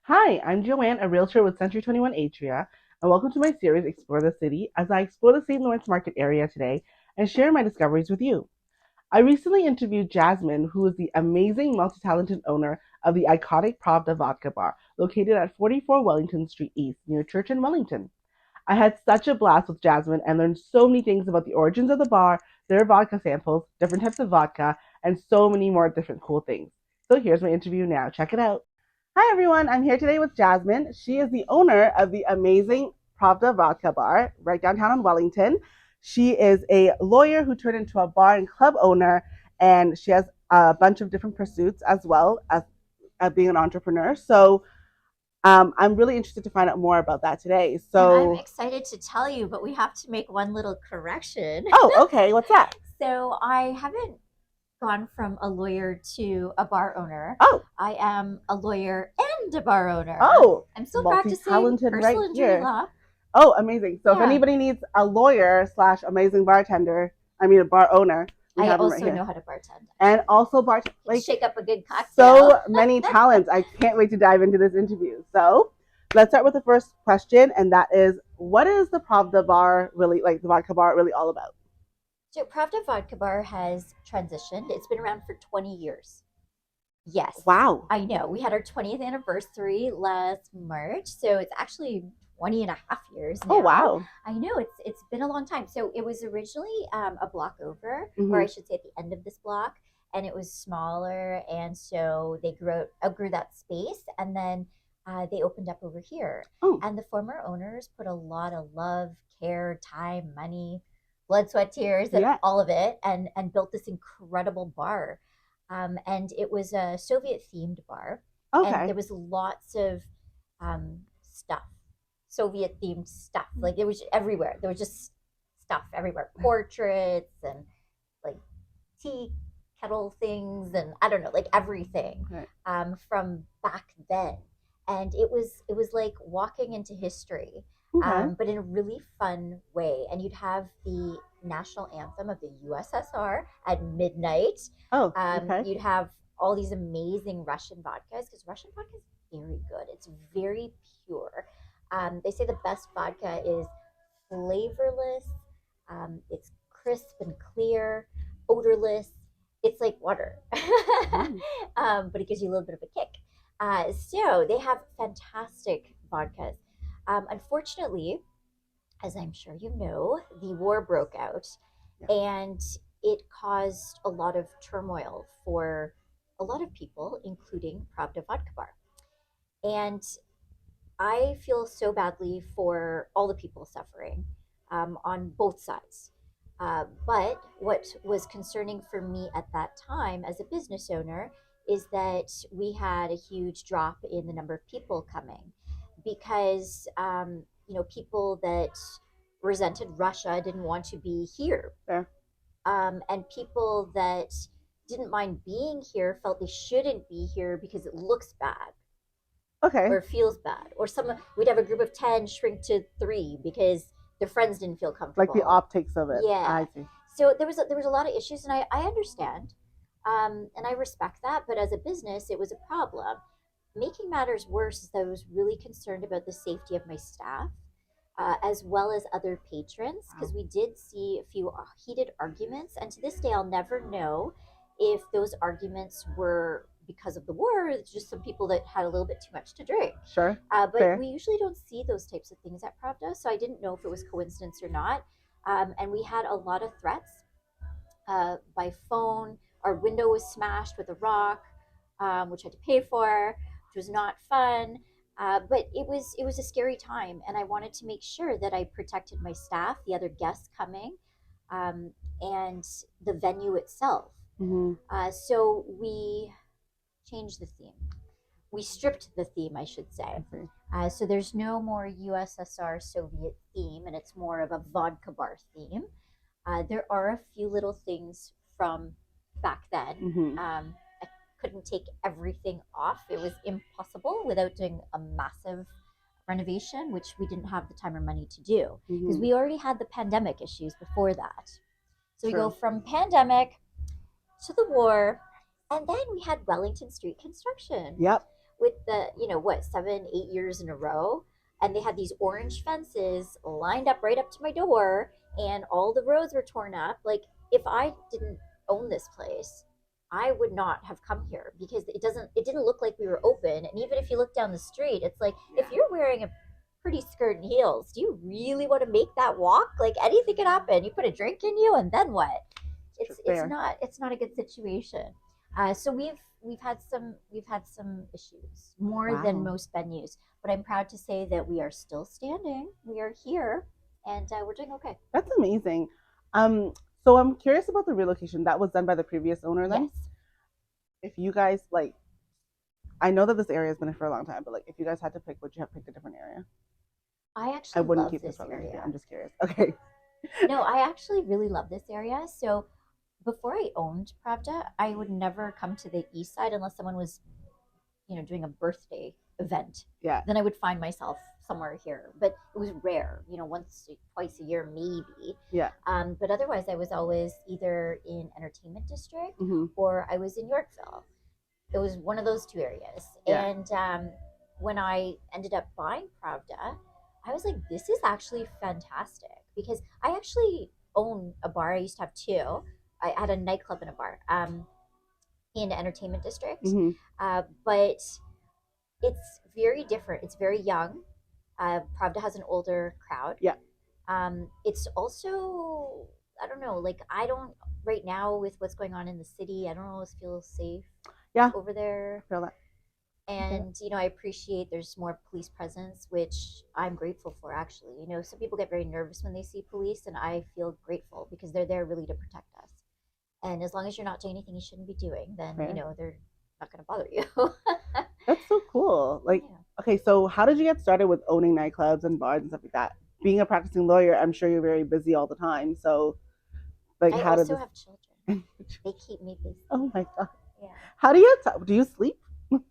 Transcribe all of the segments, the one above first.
Hi, I'm Joanne, a realtor with Century 21 Atria, and welcome to my series Explore the City as I explore the St. Lawrence market area today and share my discoveries with you. I recently interviewed Jasmine, who is the amazing multi-talented owner of the iconic Pravda Vodka Bar, located at 44 Wellington Street East, near Church in Wellington. I had such a blast with Jasmine and learned so many things about the origins of the bar, their vodka samples, different types of vodka, and so many more different cool things. So here's my interview now. Check it out. Hi, everyone. I'm here today with Jasmine. She is the owner of the amazing Pravda Vodka Bar right downtown in Wellington. She is a lawyer who turned into a bar and club owner, and she has a bunch of different pursuits as well as being an entrepreneur. So I'm really interested to find out more about that today. And I'm So, excited to tell you, but we have to make one little correction. oh, okay. What's that? So I haven't gone from a lawyer to a bar owner. Oh, I am a lawyer and a bar owner. oh, I'm still practicing multi-talented right personal injury here. law. Oh, amazing. So if Yeah. anybody needs a lawyer slash amazing bartender, I mean a bar owner, we I have him right also here. know how to bartend. And also like Shake up a good cocktail. so many talents. I can't wait to dive into this interview. So let's start with the first question, and that is, what is the Pravda bar really like? The vodka bar really all about? So Pravda Vodka Bar has transitioned. It's been around for 20 years. Yes, Wow. I know. We had our 20th anniversary last March, so it's actually 20 and a half years Oh now. wow. I know it's been a long time. So it was originally a block over, or Mm-hmm. I should say at the end of this block, and it was smaller, and so they outgrew that space, and then they opened up over here. Oh And the former owners put a lot of love, care, time, money, blood, sweat, tears, and yeah. all of it, and built this incredible bar, and it was a Soviet themed bar, and Okay. there was lots of stuff, Soviet themed stuff. Like it was everywhere. There was just stuff everywhere, portraits and like tea kettle things, and I don't know, like everything Okay. from back then. And it was like walking into history, Okay. but in a really fun way. And you'd have the national anthem of the USSR at midnight. Oh. Okay. You'd have all these amazing Russian vodkas, because Russian vodka is very good. It's very pure. They say the best vodka is flavorless. It's crisp and clear, odorless. It's like water, Mm. but it gives you a little bit of a kick. So they have fantastic vodkas. Unfortunately, as I'm sure you know, the war broke out, Yeah. and it caused a lot of turmoil for a lot of people, including Pravda Vodka Bar. And I feel so badly for all the people suffering on both sides. But what was concerning for me at that time as a business owner is that we had a huge drop in the number of people coming, because people that resented Russia didn't want to be here, There. and people that didn't mind being here felt they shouldn't be here because it looks bad Okay. or feels bad, or some we'd have a group of 10 shrink to 3 because their friends didn't feel Like the comfortable. optics of it. Yeah. I see. So there was a lot of issues, and I understand, and I respect that. But as a business, it was a problem. Making matters worse is that I was really concerned about the safety of my staff, as well as other patrons, because Wow. we did see a few heated arguments. And to this day, I'll never know if those arguments were because of the war, or it's just some people that had a little bit too much to drink. Sure. But Fair. we usually don't see those types of things at Pravda, so I didn't know if it was coincidence or not. And we had a lot of threats by phone. Our window was smashed with a rock, which I had to pay for, which was not fun. But it was a scary time, and I wanted to make sure that I protected my staff, the other guests coming, and the venue itself. Mm-hmm. So we changed the theme. We stripped the theme, I should I say. see. So there's no more USSR Soviet theme, and it's more of a vodka bar theme. There are a few little things from back then. Mm-hmm. I couldn't take everything off. It was impossible without doing a massive renovation, which we didn't have the time or money to do, because Mm-hmm. we already had the pandemic issues before that. So we go True. from pandemic to the war, and then we had Wellington Street construction, Yep. with the, what, 7, 8 years in a row. And they had these orange fences lined up right up to my door, and all the roads were torn up. Like, if I didn't own this place, I would not have come here because it didn't look like we were open. And even if you look down the street, it's like, if you're wearing a pretty skirt and heels, do you really want to make that walk? Like, anything can happen. You put a drink in you, and then what? Fair. It's not a good situation. So we've had some issues, more than Wow. most venues, but I'm proud to say that we are still standing. We are here, and we're doing okay. That's amazing. Um, so I'm curious about the relocation that was done by the previous owner then. Yes, If you guys like, I know that this area has been here for a long time, but like, if you guys had to pick, would you have picked a different area? I I actually wouldn't love keep this this from you. area. I'm just curious. Okay. No, I actually really love this area. So before I owned Pravda, I would never come to the east side unless someone was, doing a birthday event. Yeah. Then I would find myself somewhere here, but it was rare, once, twice a year, maybe. Yeah. But otherwise, I was always either in Entertainment District Mm-hmm. or I was in Yorkville. It was one of those two areas. Yeah. And when I ended up buying Pravda, I was like, this is actually fantastic because I actually own a bar. I used to have two. I had a nightclub and a bar in Entertainment District. Mm-hmm. But it's very different. It's very young. Pravda has an older crowd. Yeah. It's also, I don't know, like, I don't, right now with what's going on in the city, I don't always feel safe Yeah. over there. I feel that. And, I appreciate there's more police presence, which I'm grateful for, actually. Some people get very nervous when they see police, and I feel grateful because they're there really to protect us. And as long as you're not doing anything you shouldn't be doing, then, Fair. they're not going to bother you. That's so cool. Like, Yeah. okay, so how did you get started with owning nightclubs and bars and stuff like that? Being a practicing lawyer, I'm sure you're very busy all the time. So, like, I how did also this? have children. They keep me busy. Oh my god. Yeah. How do you have time? Do you sleep?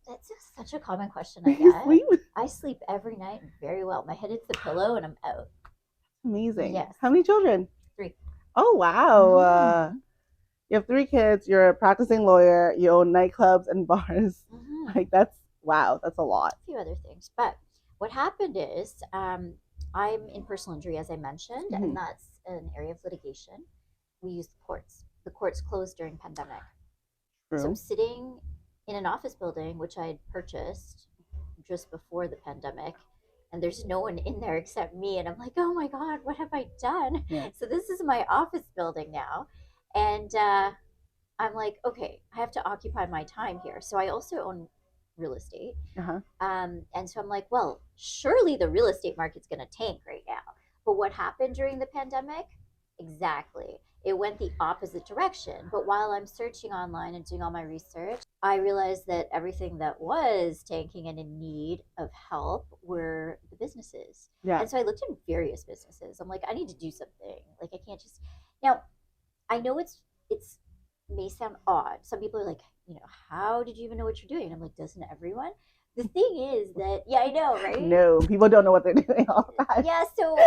That's just such a common question Do I you get. sleep? I sleep every night very well. My head hits the pillow and I'm out. Amazing. Yes. How many children? 3. Oh wow. Mm-hmm. You have 3 kids. You're a practicing lawyer. You own nightclubs and bars. Mm-hmm. Like that's wow. That's a lot. A few other things. But what happened is I'm in personal injury, as I mentioned, Mm-hmm. and that's an area of litigation. We use the courts. The courts closed during pandemic. So I'm True. sitting in an office building, which I had purchased just before the pandemic, and there's no one in there except me. And I'm like, oh my God, what have I done? Yeah. So this is my office building now. And I'm like, okay, I have to occupy my time here. So I also own real estate. Uh-huh. And so I'm like, well, surely the real estate market's going to tank right now. But what happened during the pandemic? Exactly. It went the opposite direction. But while I'm searching online and doing all my research, I realized that everything that was tanking and in need of help were the businesses. Yeah. And so I looked at various businesses. I'm like, I need to do something. Like, I can't just. Now, I know it's may sound odd. Some people are like, how did you even know what you're doing? And I'm like, doesn't everyone? The thing is that, yeah, I know, right? No, people don't know what they're doing all the time. Yeah, so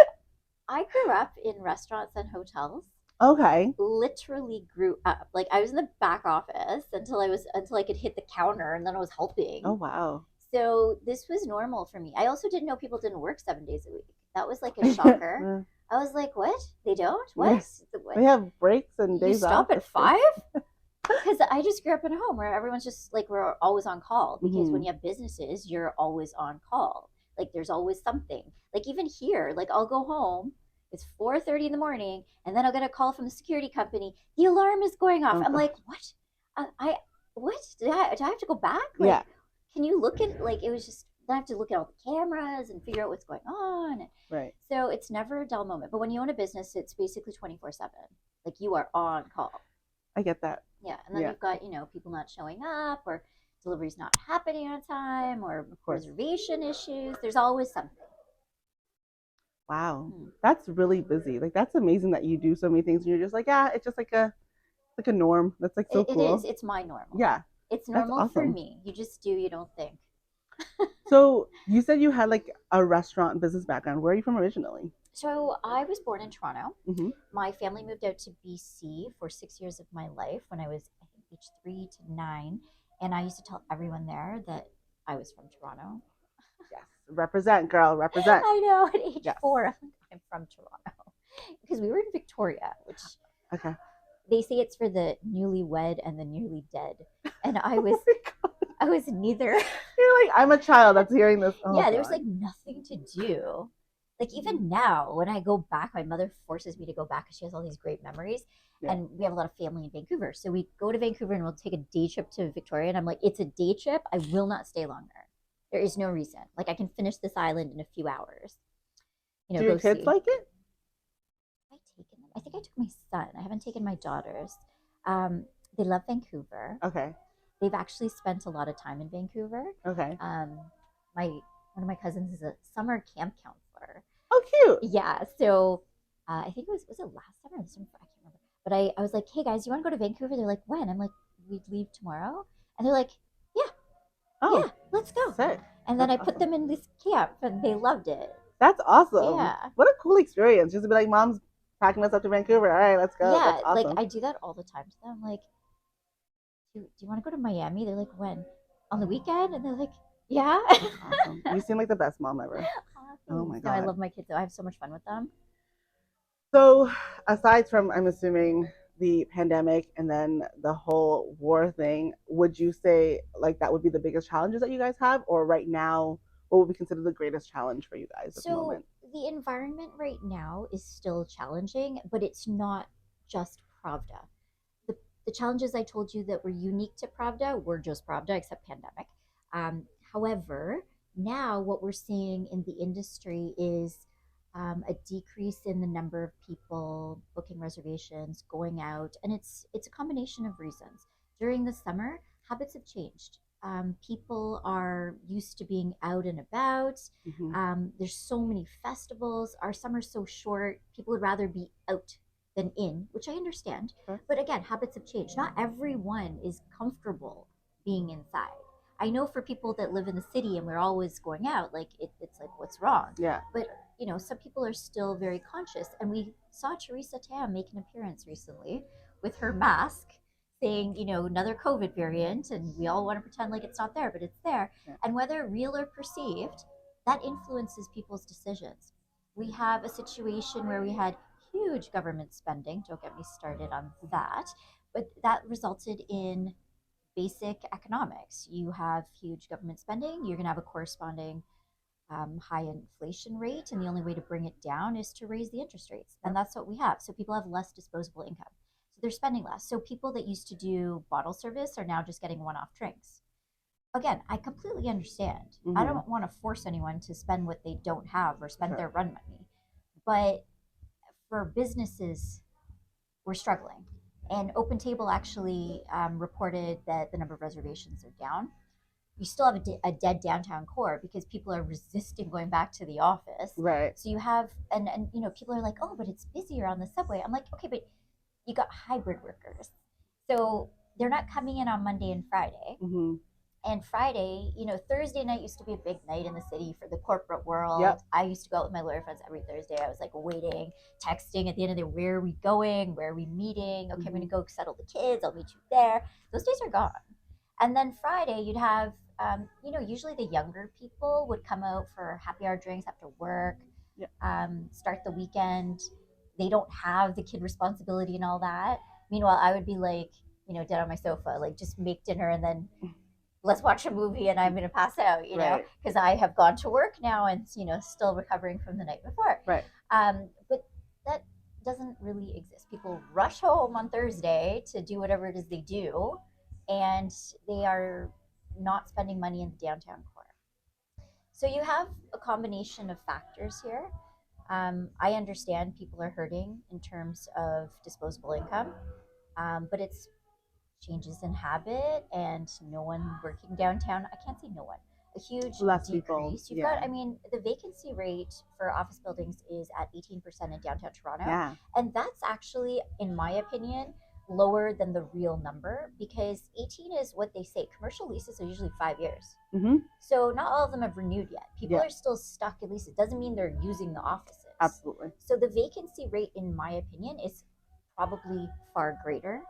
I grew up in restaurants and hotels. Okay. Literally grew up. Like, I was in the back office until I could hit the counter, and then I was helping. Oh wow. So this was normal for me. I also didn't know people didn't work 7 days a week. That was like a shocker. I was like, what? They don't? What? Yes. They have breaks and You days stop off. at 5? Because I just grew up in a home where everyone's just like, we're always on call. Because when you have businesses, you're always on call. Like, there's always something. Like, even here, like, I'll go home. It's 4:30 in the morning, and then I'll get a call from the security company. The alarm is going off. Oh, I'm gosh. like, what? What? Do I have to go back? Like, Yeah. Can you look at, like, it was just, I have to look at all the cameras and figure out what's going on. Right. So it's never a dull moment. But when you own a business, it's basically 24/7. Like, you are on call. I get that. Yeah, and then you've got, people not showing up, or deliveries not happening on time, or reservation issues. There's always something. Wow. That's really busy. Like that's amazing that you do so many things and you're just like, yeah, it's just like a norm. That's like so cool. It is. It's my normal. Yeah. It's normal for awesome. me. You just do, you don't think. So you said you had like a restaurant business background. Where are you from originally? So I was born in Toronto. Mm-hmm. My family moved out to BC for 6 years of my life when I was, I think, age 3 to 9. And I used to tell everyone there that I was from Toronto. Yes. Represent, girl. Represent. I know, at age Yes. 4, I'm from Toronto because we were in Victoria, which Okay. they say it's for the newlywed and the newly dead, and I Oh was my God. I was neither. You're like, I'm a child that's hearing this. Oh Yeah, there was God. like nothing to do. Like even now, when I go back, my mother forces me to go back because she has all these great memories, Yeah. and we have a lot of family in Vancouver. So we go to Vancouver and we'll take a day trip to Victoria, and I'm like, it's a day trip. I will not stay longer. There is no reason. Like I can finish this island in a few hours. Do your Go kids see. like it? Have I taken them? I think I took my son. I haven't taken my daughters. They love Vancouver. Okay. They've actually spent a lot of time in Vancouver. Okay. My one of my cousins is a summer camp counselor. Oh, cute. Yeah, so I think it was last summer or the summer before, I can't remember. But I was like, hey guys, you want to go to Vancouver? They're like, when? I'm like, we leave tomorrow, and they're like, yeah, Oh, yeah, let's go. sick. And then That's I put awesome. them in this camp, and they loved it. That's awesome. Yeah, What a cool experience. Just to be like, mom's packing us up to Vancouver. All right, let's go. That's yeah, like awesome. I do that all the time to them. Like, do you want to go to Miami? They're like, when? On the weekend? And they're like, yeah. Awesome. You seem like the best mom ever. Oh my No, I God. love my kids though. I have so much fun with them. So, aside from, I'm assuming, the pandemic and then the whole war thing, would you say like that would be the biggest challenges that you guys have? Or right now, what would be considered the greatest challenge for you guys at the So moment? the environment right now is still challenging, but it's not just Pravda. The challenges I told you that were unique to Pravda were just Pravda, except pandemic. However, now what we're seeing in the industry is a decrease in the number of people booking reservations, going out, and it's a combination of reasons. During the summer, habits have changed. People are used to being out and about. Mm-hmm. There's so many festivals. Our summer's so short. People would rather be out than in, which I understand. Sure. But again, habits have changed. Not everyone is comfortable being inside. I know for people that live in the city and we're always going out, like it's like, what's wrong? Yeah. But some people are still very conscious. And we saw Teresa Tam make an appearance recently with her mask saying, another COVID variant, and we all want to pretend like it's not there, but it's there. Yeah. And whether real or perceived, that influences people's decisions. We have a situation where we had huge government spending. Don't get me started on that. But that resulted in basic economics. You have huge government spending, you're going to have a corresponding high inflation rate, and the only way to bring it down is to raise the interest rates. And that's what we have. So people have less disposable income. So they're spending less. So people that used to do bottle service are now just getting one off drinks. Again, I completely understand. Mm-hmm. I don't want to force anyone to spend what they don't have or spend Sure. their run money. But for businesses, we're struggling. And Open Table actually reported that the number of reservations are down. You still have a dead downtown core because people are resisting going back to the office. Right. So you have, and people are like, oh, but it's busier on the subway. I'm like, okay, but you got hybrid workers. So they're not coming in on Monday and Friday. Mm-hmm. And Friday, Thursday night used to be a big night in the city for the corporate world. Yep. I used to go out with my lawyer friends every Thursday. I was like waiting, texting at the end of the day, where are we going? Where are we meeting? Okay, I'm going to go settle the kids. I'll meet you there. Those days are gone. And then Friday, you'd have, usually the younger people would come out for happy hour drinks after work, Yep. Start the weekend. They don't have the kid responsibility and all that. Meanwhile, I would be like, dead on my sofa, like just make dinner and then let's watch a movie and I'm going to pass out, Right. because I have gone to work now and, still recovering from the night before. Right. But that doesn't really exist. People rush home on Thursday to do whatever it is they do, and they are not spending money in the downtown core. So you have a combination of factors here. I understand people are hurting in terms of disposable income, but it's changes in habit and no one working downtown. I can't say no one. A huge Less decrease. people. You've Yeah. got, the vacancy rate for office buildings is at 18% in downtown Toronto. Yeah. And that's actually, in my opinion, lower than the real number because 18 is what they say. Commercial leases are usually 5 years. Mm-hmm. So not all of them have renewed yet. People Yeah. are still stuck in leases. Doesn't mean they're using the offices. Absolutely. So the vacancy rate, in my opinion, is probably far greater.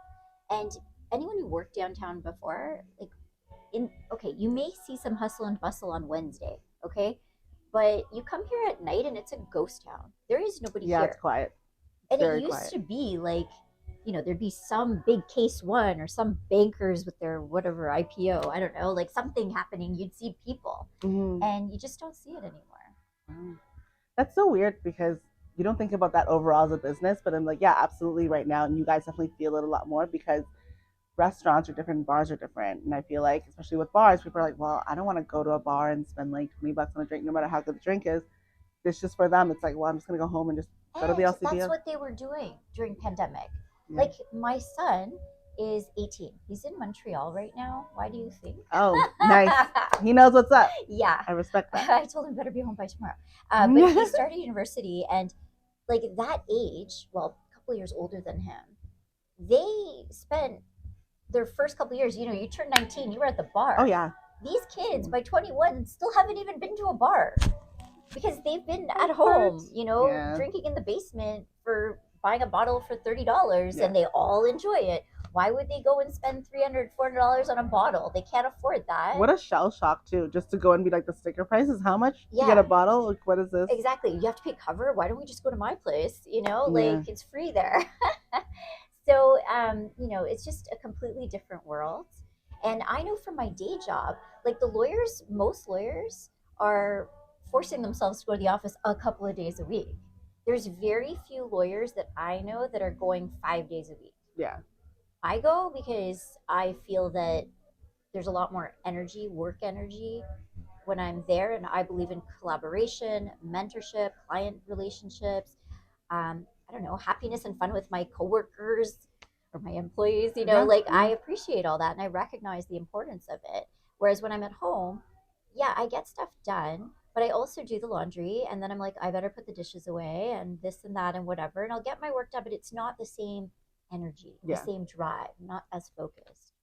And anyone who worked downtown before, like in okay, you may see some hustle and bustle on Wednesday, okay? But you come here at night and it's a ghost town. There is nobody Yeah, it's here. quiet. It's And it very used quiet. to be like, there'd be some big case one or some bankers with their whatever IPO, I don't know, like something happening, you'd see people. Hmm. And you just don't see it anymore. That's so weird because you don't think about that overall as a business, but I'm like, yeah, absolutely right now. And you guys definitely feel it a lot more because restaurants are different, bars are different. And I feel like, especially with bars, people are like, well, I don't want to go to a bar and spend like 20 bucks on a drink, no matter how good the drink is. It's just for them. It's like, well, I'm just going to go home and just go to the And that's LCBO. what they were doing during pandemic. Yeah. Like my son is 18. He's in Montreal right now. Why do you think? Oh, nice. He knows what's up. Yeah. I respect that. I told him better be home by tomorrow. But he started university and like that age, well, a couple years older than him, they spent their first couple years, you turned 19, you were at the Oh, bar. yeah. These kids by 21 still haven't even been to a bar because they've been at That part. home, Yeah. drinking in the basement for buying a bottle for $30 Yeah. and they all enjoy it. Why would they go and spend $300, $400 on a bottle? They can't afford that. What a shell shock, too, just to go and be like, the sticker price is how much to get Yeah, a bottle? Like, what is this? exactly. You have to pay cover. Why don't we just go to my place? Yeah. Like it's free there. So, it's just a completely different world. And I know from my day job, like most lawyers are forcing themselves to go to the office a couple of days a week. There's very few lawyers that I know that are going 5 days a week. Yeah. I go because I feel that there's a lot more energy, work energy, when I'm there, and I believe in collaboration, mentorship, client relationships. I don't know, happiness and fun with my coworkers or my employees. Yeah. Like I Yeah. appreciate all that and I recognize the importance of it. Whereas when I'm at home, yeah, I get stuff done, but I also do the laundry, and then I'm like, I better put the dishes away and this and that and whatever, and I'll get my work done, but it's not the same energy, the Yeah. same drive, not as focused.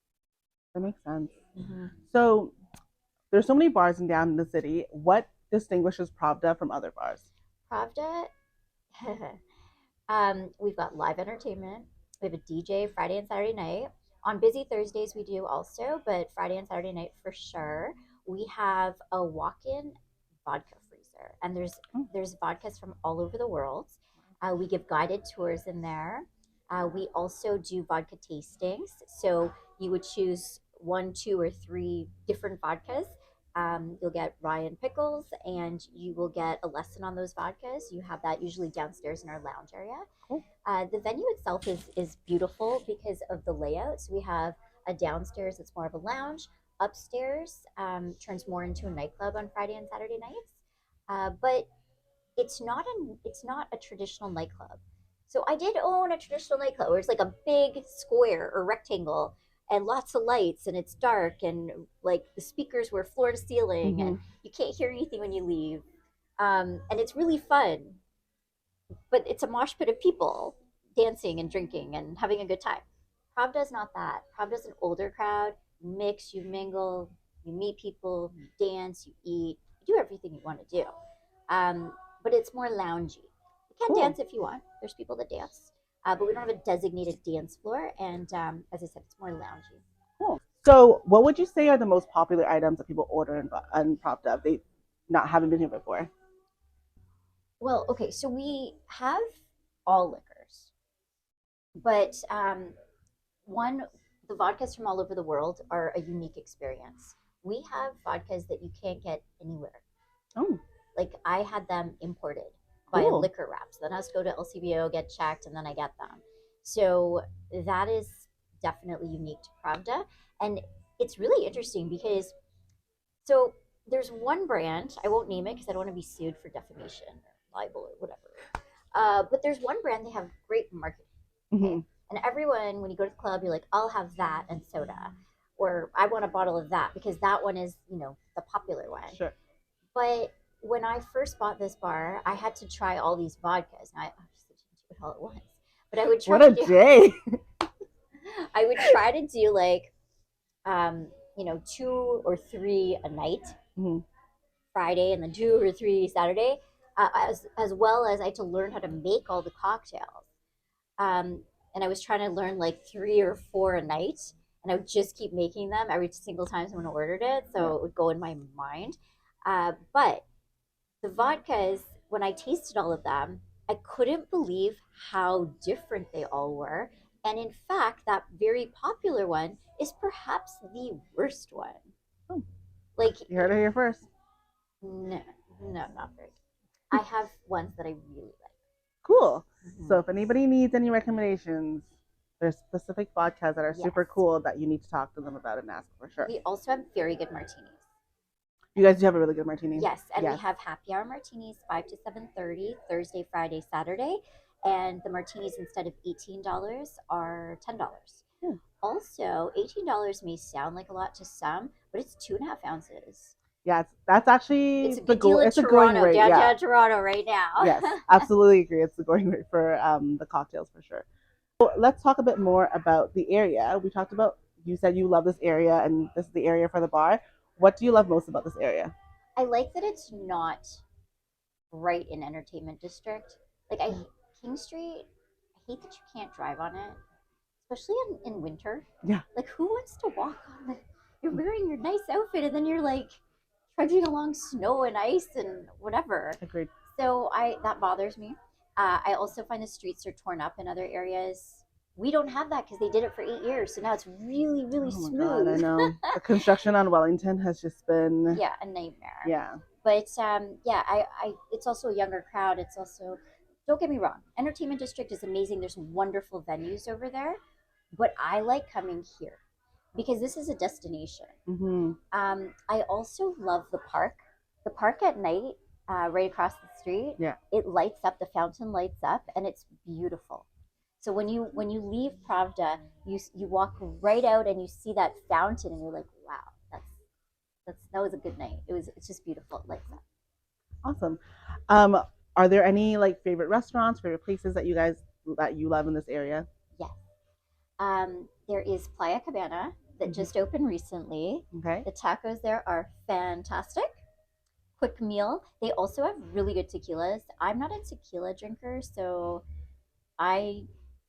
That makes sense. Mm-hmm. So there's so many bars in down in the city. What distinguishes Pravda from other bars? Pravda, we've got live entertainment. We have a DJ Friday and Saturday night. On busy Thursdays, we do also, but Friday and Saturday night for sure. We have a walk-in vodka freezer, and Oh, there's vodkas from all over the world. We give guided tours in there. We also do vodka tastings, so you would choose one, two, or three different vodkas. You'll get rye and pickles, and you will get a lesson on those vodkas. You have that usually downstairs in our lounge area. cool. The venue itself is beautiful because of the layout. So we have a downstairs that's more of a lounge. Upstairs turns more into a nightclub on Friday and Saturday nights. But it's not a traditional nightclub. So I did own a traditional nightclub where it's like a big square or rectangle and lots of lights and it's dark and like the speakers were floor to ceiling Mm-hmm. and you can't hear anything when you leave. And it's really fun, but it's a mosh pit of people dancing and drinking and having a good time. Pravda's not that. Pravda's an older crowd. You mix, you mingle, you meet people, you dance, you eat, you do everything you want to do. But it's more loungy. You can Cool. dance if you want. There's people that dance, but we don't have a designated dance floor. And as I said, it's more loungy. Cool. So, what would you say are the most popular items that people order in Pravda if they not haven't been here before? Well, okay, so we have all liquors, but one, the vodkas from all over the world are a unique experience. We have vodkas that you can't get anywhere. Oh, Like I had them imported by a cool. liquor rep. So then I has to go to LCBO, get checked, and then I get them. So that is definitely unique to Pravda. And it's really interesting because so there's one brand, I won't name it because I don't want to be sued for defamation or libel or whatever. But there's one brand they have great marketing. Okay. Mm-hmm. And everyone, when you go to the club, you're like, I'll have that and soda. Or I want a bottle of that because that one is, the popular one. Sure. But when I first bought this bar, I had to try all these vodkas. And I just didn't do it all at once. But I would try What to a do day. I would try to do like two or three a night, Mm-hmm. Friday, and then two or three Saturday, as well as I had to learn how to make all the cocktails. And I was trying to learn like three or four a night. and I would just keep making them every single time someone ordered it, so it would go in my mind. But the vodkas, when I tasted all of them, I couldn't believe how different they all were. And in fact, that very popular one is perhaps the worst one. Oh, Like, you heard it here first. no, no, not very good. I have ones that I really like. Cool. Mm-hmm. So if anybody needs any recommendations, there's specific vodkas that are Yes. super cool that you need to talk to them about and ask for sure. We also have very good martinis. You guys do have a really good martini. Yes, and yes. we have happy hour martinis 5 to 7:30 Thursday, Friday, Saturday, and the martinis instead of $18 are $10. Hmm. Also, $18 may sound like a lot to some, but it's 2.5 ounces. Yeah, that's actually It's a good deal in it's a going Toronto, rate. downtown Yeah. Toronto right now. Yes, absolutely agree. It's the going rate for the cocktails for sure. So let's talk a bit more about the area. We talked about, you said you love this area and this is the area for the bar. What do you love most about this area? I like that it's not right in entertainment district. Like King Street, I hate that you can't drive on it, especially in winter. Yeah. Like who wants to walk on the? You're wearing your nice outfit and then you're like trudging along snow and ice and whatever. Agreed. So I that bothers me. I also find the streets are torn up in other areas. We don't have that because they did it for 8 years, so now it's really, really Oh my smooth. God, I know. The construction on Wellington has just been Yeah, a nightmare. Yeah. But yeah, it's also a younger crowd. It's also, don't get me wrong, Entertainment District is amazing. There's wonderful venues over there, but I like coming here because this is a destination. Mm-hmm. I also love the park. The park at night, right across the street, Yeah. it lights up. The fountain lights up, and it's beautiful. So when you leave Pravda, you walk right out and you see that fountain, and you're like, wow, that was a good night. It's just beautiful. It lights up. Awesome. Um, are there any like favorite restaurants, favorite places that you love in this area? Yes. There is Playa Cabana that just opened recently. Okay. The tacos there are fantastic. Quick meal. They also have really good tequilas. I'm not a tequila drinker, so I,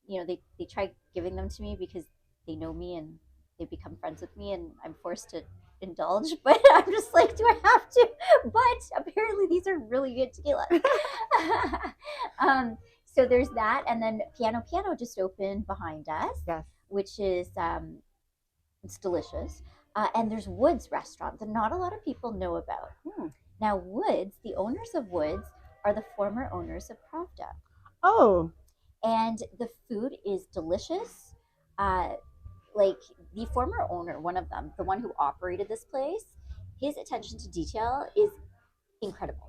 they try giving them to me because they know me and they become friends with me, and I'm forced to indulge. But I'm just like, do I have to? But apparently, these are really good tequilas. So there's that, and then Piano just opened behind us, Yes. which is it's delicious. And there's Woods Restaurant that not a lot of people know about. Now, Woods, the owners of Woods, are the former owners of Pravda. Oh. And the food is delicious. Like the former owner, one of them, the one who operated this place, his attention to detail is incredible.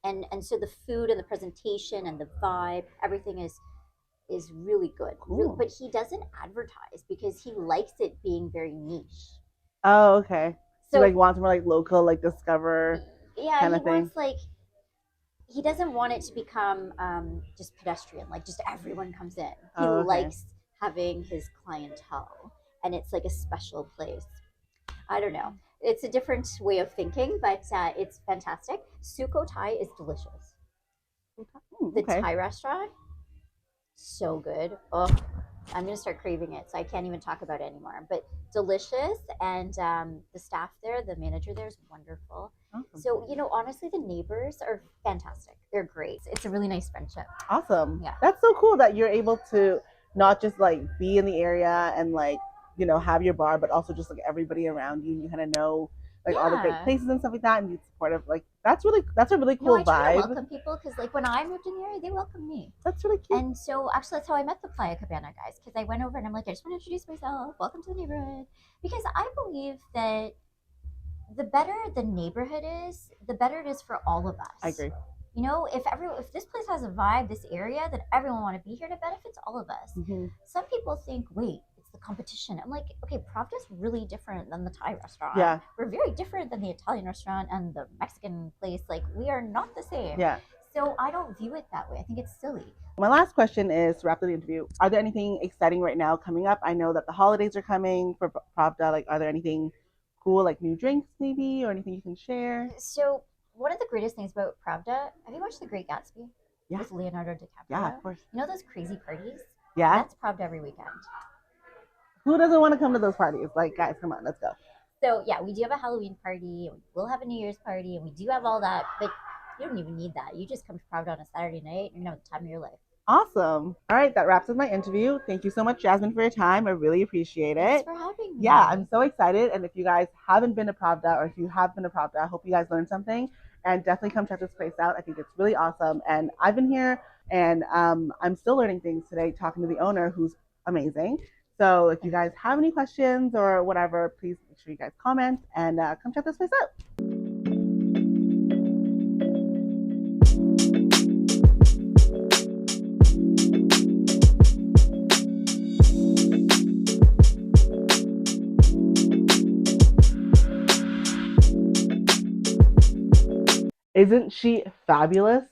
And so the food and the presentation and the vibe, everything is really good. Cool. But he doesn't advertise because he likes it being very niche. Oh, okay. So So like wants more like local, like discover yeah, kind he of thing. wants like he doesn't want it to become just pedestrian, like just everyone comes in. He Oh, okay. likes having his clientele, and it's like a special place. I don't know. It's a different way of thinking, but it's fantastic. Suko Thai is delicious. The Okay. Thai restaurant, so good. Oh, I'm gonna start craving it, so I can't even talk about it anymore. But delicious, and the staff there, the manager there is wonderful. Awesome. So honestly, the neighbors are fantastic. They're great. It's a really nice friendship. Awesome. Yeah. That's so cool that you're able to not just like be in the area and like, have your bar, but also just like everybody around you. You kind of know like all the great Yeah. places and stuff like that, and you're supportive. Like that's a really No, cool I try to vibe. welcome people because, like, when I moved in the area, they welcomed me. That's really cute. And so, actually, that's how I met the Playa Cabana guys because I went over and I'm like, I just want to introduce myself. Welcome to the neighborhood. Because I believe that the better the neighborhood is, the better it is for all of us. I agree. If this place has a vibe, this area, then everyone want to be here. It benefits all of us. Mm-hmm. Some people think, wait, it's the competition. I'm like, okay, Pravda's really different than the Thai restaurant. Yeah. We're very different than the Italian restaurant and the Mexican place. Like, we are not the same. Yeah. So I don't view it that way. I think it's silly. My last question is to wrap up the interview. Are there anything exciting right now coming up? I know that the holidays are coming for Pravda. Like, are there anything cool, like new drinks maybe, or anything you can share? So one of the greatest things about Pravda, have you watched The Great Gatsby? Yeah. With Leonardo DiCaprio? Yeah, of course. You know those crazy parties? Yeah. That's Pravda every weekend. Who doesn't want to come to those parties? Like, guys, come on, let's go. So yeah, we do have a Halloween party, and we'll have a New Year's party, and we do have all that. But you don't even need that. You just come to Pravda on a Saturday night, and you're gonna have the time of your life. Awesome. All right, that wraps up my interview. Thank you so much, Jasmine, for your time. I really appreciate Thanks it. for having me. Yeah, I'm so excited. And if you guys haven't been to Pravda, or if you have been to Pravda, I hope you guys learned something. And definitely come check this place out. I think it's really awesome. And I've been here, and I'm still learning things today, talking to the owner, who's amazing. So if you guys have any questions or whatever, please make sure you guys comment and come check this place out. Isn't she fabulous?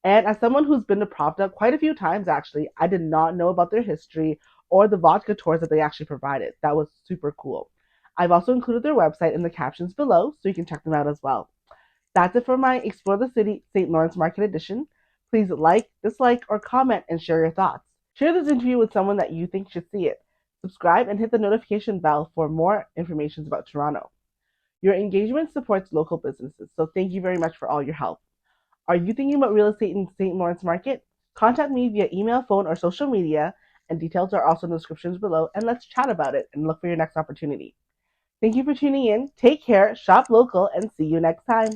And as someone who's been to Pravda quite a few times, actually, I did not know about their history or the vodka tours that they actually provided. That was super cool. I've also included their website in the captions below so you can check them out as well. That's it for my Explore the City St. Lawrence Market edition. Please like, dislike, or comment and share your thoughts. Share this interview with someone that you think should see it. Subscribe and hit the notification bell for more information about Toronto. Your engagement supports local businesses, so thank you very much for all your help. Are you thinking about real estate in St. Lawrence Market? Contact me via email, phone, or social media, and details are also in the descriptions below, and let's chat about it and look for your next opportunity. Thank you for tuning in. Take care, shop local, and see you next time.